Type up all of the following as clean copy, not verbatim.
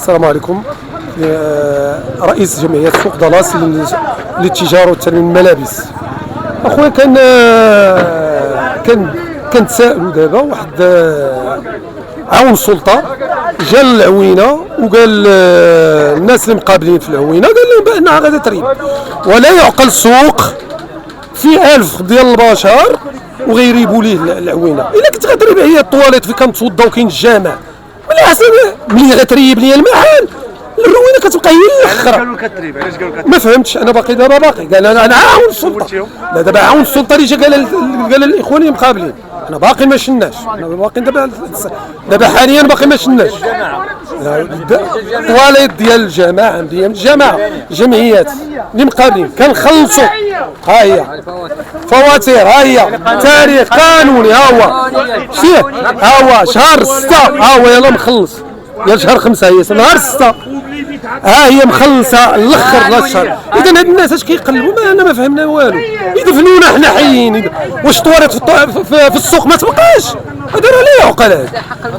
السلام عليكم. رئيس جمعية سوق دالاس للتجارة وتنمية الملابس. اخويا كنتسائلوا دابا واحد عون السلطة جا للعوينة وقال الناس اللي مقابلين في العوينة قال لهم بانها غادا تريب ولا يعقل السوق في 1000 ديال البشر وغيريبوا ليه العوينه. الا كنت غتريب هي الطواليت في كنتوضا وكاين الجامع ملي احسن ملي غتريب لي المحل الروينه كتبقى هي الاخر. علاش قالوا كتريب؟ علاش قالوا كتريب؟ ما فهمتش انا باقي دابا قال انا عاون السلطه. لا دابا عاون السلطه اللي جا قال الاخوان المقابلين انا باقي ما شناش. انا باقي دابا حاليا باقي ما شناش الطواليت ديال الجماعه ديال الجماعه جمعيات اللي مقابلين كنخلصوا. ها هي فواتير، ها هي تاريخ قانوني، ها هو شتيه، ها هو شهر 6، ها هو يلا مخلص يا شهر 5 هي نهار 6 ها هي مخلصه الاخر لا الشهر. اذا هاد الناس اش كيقلبوا؟ ما انا ما فهمنا والو. يدفنونا حنا حيين. واش طواليت في السوق ما تبقاش؟ هذا راه لا يعقل هذا.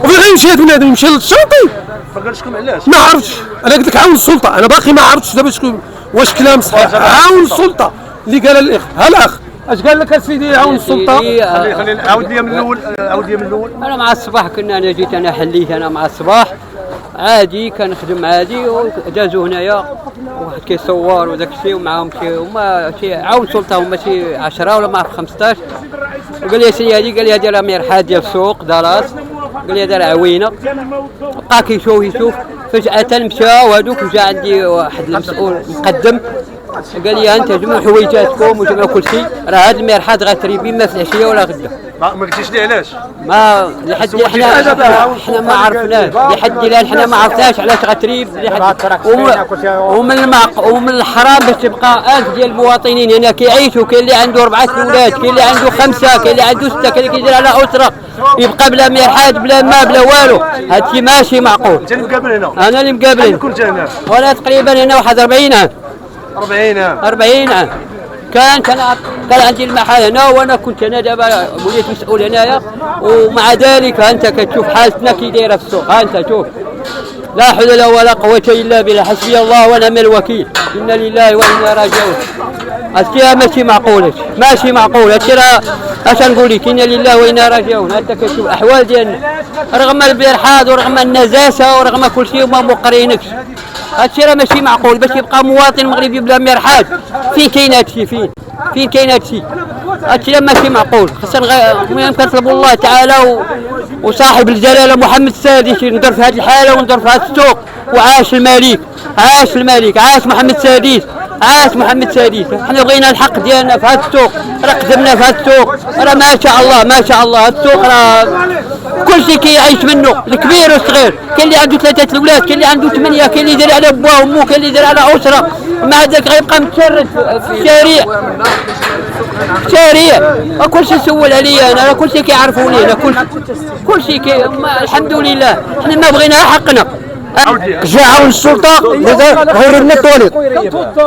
وفين غيمشي هذا بنادم؟ يمشي للشاطئ؟ ما قالش لكم علاش؟ ما عرفتش. انا قلت لك عاون السلطه. انا باقي ما عرفتش دابا شكون واش كلام صحيح. عاون السلطه اللي قال الاخ. ها الاخ اش قال لك اسيدي عاون السلطه؟ خلينا عاود لي من الاول. عاود لي من الاول. انا مع الصباح انا جيت انا حليت انا مع الصباح عادي كنخدم عادي ودازوا هنايا واحد كيصور وداك الشيء ومعاهم شي عاون سلطه هما شي 10 ولا ما عرف 15 وقال لي سيدي هذه قال لي هذه راه مرحاض ديال السوق دالاس قال لي هذا راه عوينه. بقى كيشوف فجأة مشى وهذوك وجا عندي واحد المسؤول مقدم قال لي انت جمعوا حويجاتكم وجمعوا كل شيء راه هذا المرحاض غتريبي ما في العشيه ولا غدا. ما قلتيش لي علاش؟ ما لحد احنا ما عرفناش لحد الان حنا ما عرفناش علاش غتريب ومن الحرام باش تبقى 1000 ديال المواطنين هنا كيعيشوا. كاين اللي عنده 4 اولاد، كاين اللي عنده 5، كاين اللي عنده 6، كاين اللي كيدير على اسره يبقى بلا مرحاض بلا ما بلا والو. هادشي ماشي معقول. انت اللي مقابل هنا؟ انا اللي مقابل. كنت هنا وانا تقريبا هنا واحد 40 عام. 40 عام كان عندي المحل هنا وانا كنت هنا. دابا وليت مسؤول هنايا ومع ذلك انت كتشوف حالتنا كي دايره في السوق. ها انت شوف لا حول ولا قوه الا بالله. حسبي الله ونعم الوكيل. انا لله وانا راجعون. هادشي ماشي معقول. ماشي معقول هادشي. راه اش نقول لك انا لله وانا راجعون. انت كتشوف الاحوال ديالنا رغم البرحاض ورغم النجاسه ورغم كل شيء وما مقرينكش. هادشي راه ماشي معقول باش يبقى مواطن مغربي بلا مرحاض. فين كاين هادشي؟ فين كاين هادشي؟ هادشي راه ماشي معقول. خاصنا كنطلبوا الله تعالى وصاحب الجلاله محمد السادس ينظر في هذه الحاله وينظر في هذا السوق. وعاش الملك، عاش الملك، عاش محمد السادس، عاش محمد السادس. حنا بغينا الحق ديالنا في هذا السوق. راه قدمنا في هذا السوق راه ما شاء الله ما شاء الله. هذا السوق راه كل شيء كيعيش منه الكبير والصغير. كاين اللي عنده 3 الاولاد، كاين اللي عنده 8، كاين اللي يدير على بواه وامه، كاين اللي يدير على اسره. مع ذلك غيبقى متشرد في الشارع. كل شيء سول عليا انا. كل شيء كيعرفوني انا. كل شيء الحمد لله. حنا ما بغينا حقنا. جا عاون السلطه غير لنا الطريق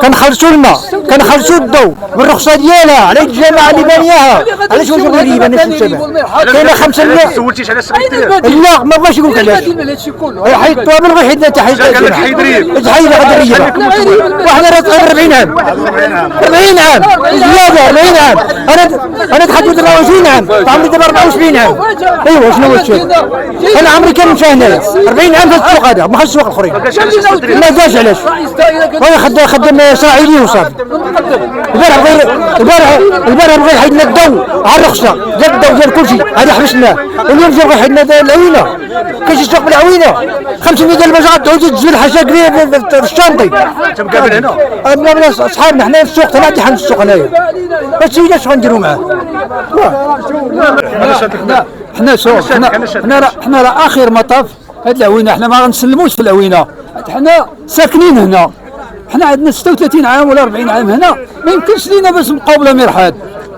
كنخلصوا الماء كنخلصوا الضوء بالرخصه ديالها على الجماعه اللي بانياها. علاش واش غريبه الناس الشباب كاينه 5 مليون. سولتيش علاش لا ما بغاش يقول علاش حيدتوها من غير حيدنا تحيد غادي وحنا راه 40 عام 40 عام زياده 40 عام. انا تحدد 24 عام عمري دابا 24 عام. ايوا شنو هو الشيء؟ انا عمري كان هنايا 40 عام في السوق هذا ما خرجش السوق الاخرين. ما جاش علاش؟ هو خدام اسرائيلي وصافي. البارح بغى يحيدنا الضوء على الرخصه ديال الضوء ديال كل شيء هذا حبسناه. واليوم جا بغى يحيدنا العوينه. كاين السوق بالعوينه 500 ديال البشر تعود تجبد حاجه كبيره في الشانطي. انت مقابل هنا؟ انا صحابنا حنا في السوق ثلاثه حنا في السوق هنايا. بس اش غنديروا معاه؟ حنا سوق حنا راه اخر مطاف هاد العوينه. حنا ما غنسلموش في العوينه. حنا ساكنين هنا. حنا عندنا 36 عام ولا 40 عام هنا. ما يمكنش لينا باش نبقاو بلا مرحاض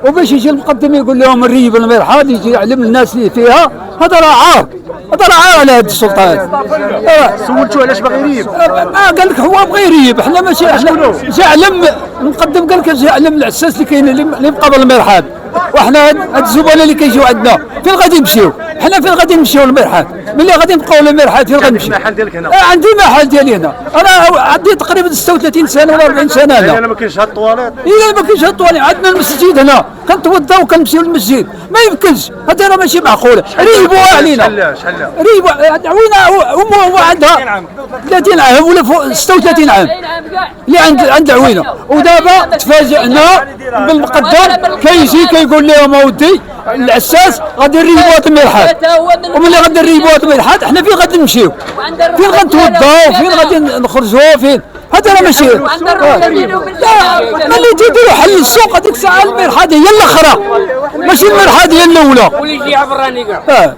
وباش يجي المقدم يقول لهم نريب المرحاض يجي يعلم الناس اللي فيها. هذا راه عار. هذا راه عار على هاد السلطه هذه. سولتوه علاش باغي يريب؟ قال لك هو بغى يريب. حنا ماشي جا علم المقدم قال لك جا علم العساس اللي كاين اللي بقى بالمرحاض. وحنا هاد الزبناء اللي كيجيو عندنا فين غادي يمشيو؟ حنا فين غادي نمشيو للمرحاض؟ ملي غادي نبقاو للمرحاض فين غنمشي؟ المحل ديالك هنا؟ عندي محل ديالي هنا، انا عندي تقريبا 36 سنه ولا 40 سنه هنا. انا ما كاينش هاد الطواليت؟ الا ما كاينش هاد الطواليت، عندنا المسجد هنا كنتوضا وكنمشيو للمسجد، ما يمكنش، هذا راه ماشي معقول، ريبوها علينا. شحال ريبوا عوينه هو عندها 30 عام ولا فوق 36 عام اللي عند العوينه، ودابا تفاجئنا بالمقدم كيجي كيقول لهم اودي العساس غادي نريبوا هاد المرحاض، وملي غادي نريبوا هاد المرحاض حنا فين غادي نمشيو؟ فين غنتوضاو؟ فين غادي نخرجوا؟ فين؟ هذا راه ماشي ملي تيديروا حل السوق هذيك الساعه المرحاض هي الاخرى ماشي المرحاض هي الاولى. واللي يجي عبراني كاع